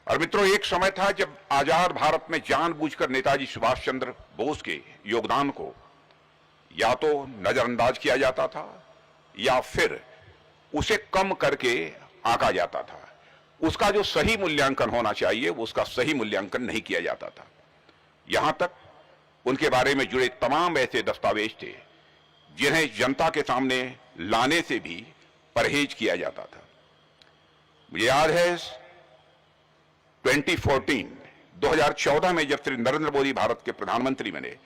और मित्रों, एक समय था जब आजाद भारत में जानबूझकर नेताजी सुभाष चंद्र बोस के योगदान को या तो नजरअंदाज किया जाता था या फिर उसे कम करके आंका जाता था। उसका जो सही मूल्यांकन होना चाहिए वो उसका सही मूल्यांकन नहीं किया जाता था। यहां तक उनके बारे में जुड़े तमाम ऐसे दस्तावेज थे जिन्हें जनता के सामने लाने से भी परहेज किया जाता था। मुझे याद है 2014 में जब श्री नरेंद्र मोदी भारत के प्रधानमंत्री बने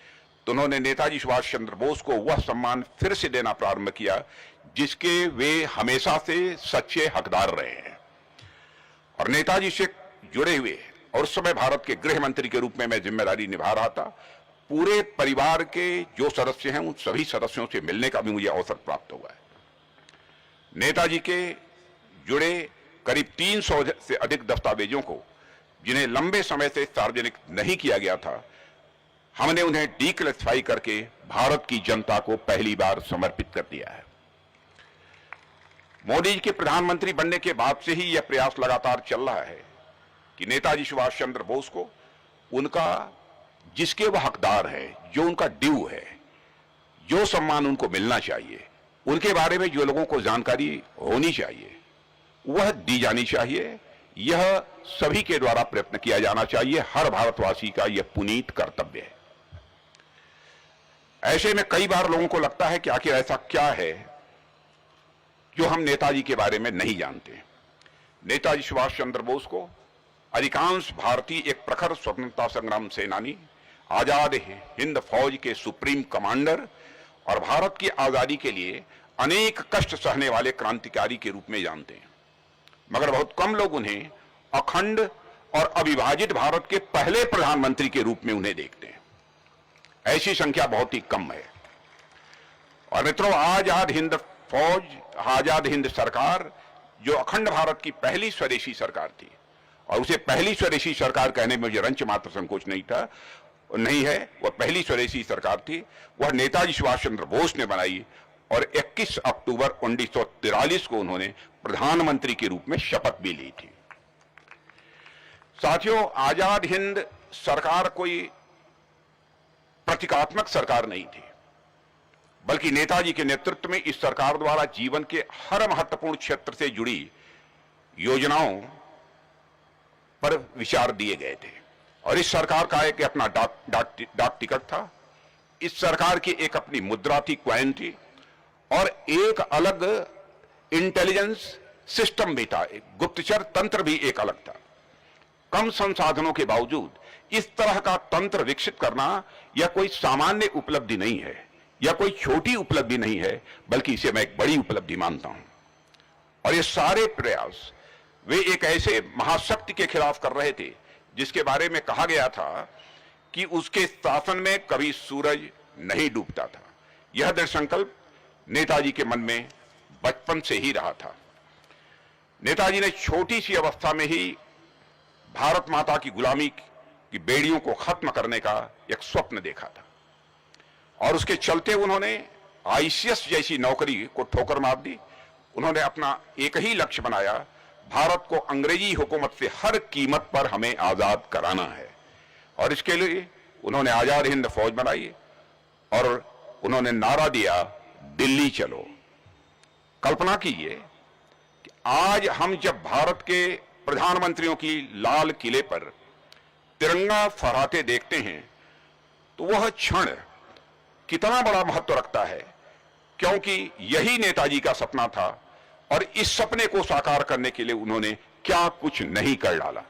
तो उन्होंने नेताजी सुभाष चंद्र बोस को वह सम्मान फिर से देना प्रारंभ किया जिसके वे हमेशा से सच्चे हकदार रहे हैं। और नेताजी से जुड़े हुए और उस समय भारत के गृह मंत्री के रूप में मैं जिम्मेदारी निभा रहा था, पूरे परिवार के जो सदस्य हैं उन सभी सदस्यों से मिलने का भी मुझे अवसर प्राप्त हुआ है। नेताजी के जुड़े करीब 300 से अधिक दस्तावेजों को जिन्हें लंबे समय से सार्वजनिक नहीं किया गया था, हमने उन्हें डीक्लासिफाई करके भारत की जनता को पहली बार समर्पित कर दिया है। मोदी जी के प्रधानमंत्री बनने के बाद से ही यह प्रयास लगातार चल रहा है कि नेताजी सुभाष चंद्र बोस को उनका जिसके वह हकदार है, जो उनका ड्यू है, जो सम्मान उनको मिलना चाहिए, उनके बारे में जो लोगों को जानकारी होनी चाहिए वह दी जानी चाहिए। यह सभी के द्वारा प्रयत्न किया जाना चाहिए। हर भारतवासी का यह पुनीत कर्तव्य है। ऐसे में कई बार लोगों को लगता है कि आखिर ऐसा क्या है जो हम नेताजी के बारे में नहीं जानते। नेताजी सुभाष चंद्र बोस को अधिकांश भारतीय एक प्रखर स्वतंत्रता संग्राम सेनानी, आजाद हिंद फौज के सुप्रीम कमांडर और भारत की आजादी के लिए अनेक कष्ट सहने वाले क्रांतिकारी के रूप में जानते हैं, मगर बहुत कम लोग उन्हें अखंड और अविभाजित भारत के पहले प्रधानमंत्री के रूप में उन्हें देखते हैं। ऐसी संख्या बहुत ही कम है। और मित्रों, आजाद हिंद फौज, आजाद हिंद सरकार जो अखंड भारत की पहली स्वदेशी सरकार थी, और उसे पहली स्वदेशी सरकार कहने में मुझे रंच मात्र संकोच नहीं है, वह पहली स्वदेशी सरकार थी, वह नेताजी सुभाष चंद्र बोस ने बनाई और 21 अक्टूबर 1943 को उन्होंने प्रधानमंत्री के रूप में शपथ भी ली थी। साथियों, आजाद हिंद सरकार कोई प्रतीकात्मक सरकार नहीं थी, बल्कि नेताजी के नेतृत्व में इस सरकार द्वारा जीवन के हर महत्वपूर्ण क्षेत्र से जुड़ी योजनाओं पर विचार दिए गए थे। और इस सरकार का एक अपना डाक टिकट था, इस सरकार की एक अपनी मुद्रा थी, क्वाइन थी, और एक अलग इंटेलिजेंस सिस्टम भी था, एक गुप्तचर तंत्र भी एक अलग था। कम संसाधनों के बावजूद इस तरह का तंत्र विकसित करना यह कोई सामान्य उपलब्धि नहीं है, यह कोई छोटी उपलब्धि नहीं है, बल्कि इसे मैं एक बड़ी उपलब्धि मानता हूं। और ये सारे प्रयास वे एक ऐसे महाशक्ति के खिलाफ कर रहे थे जिसके बारे में कहा गया था कि उसके शासन में कभी सूरज नहीं डूबता था। यह दृढ़ संकल्प नेताजी के मन में बचपन से ही रहा था। नेताजी ने छोटी सी अवस्था में ही भारत माता की गुलामी की बेड़ियों को खत्म करने का एक स्वप्न देखा था, और उसके चलते उन्होंने आईसीएस जैसी नौकरी को ठोकर मार दी। उन्होंने अपना एक ही लक्ष्य बनाया, भारत को अंग्रेजी हुकूमत से हर कीमत पर हमें आजाद कराना है। और इसके लिए उन्होंने आजाद हिंद फौज बनाई और उन्होंने नारा दिया, दिल्ली चलो। कल्पना कीजिए कि आज हम जब भारत के प्रधानमंत्रियों की लाल किले पर तिरंगा फहराते देखते हैं तो वह क्षण कितना बड़ा महत्व रखता है, क्योंकि यही नेताजी का सपना था और इस सपने को साकार करने के लिए उन्होंने क्या कुछ नहीं कर डाला।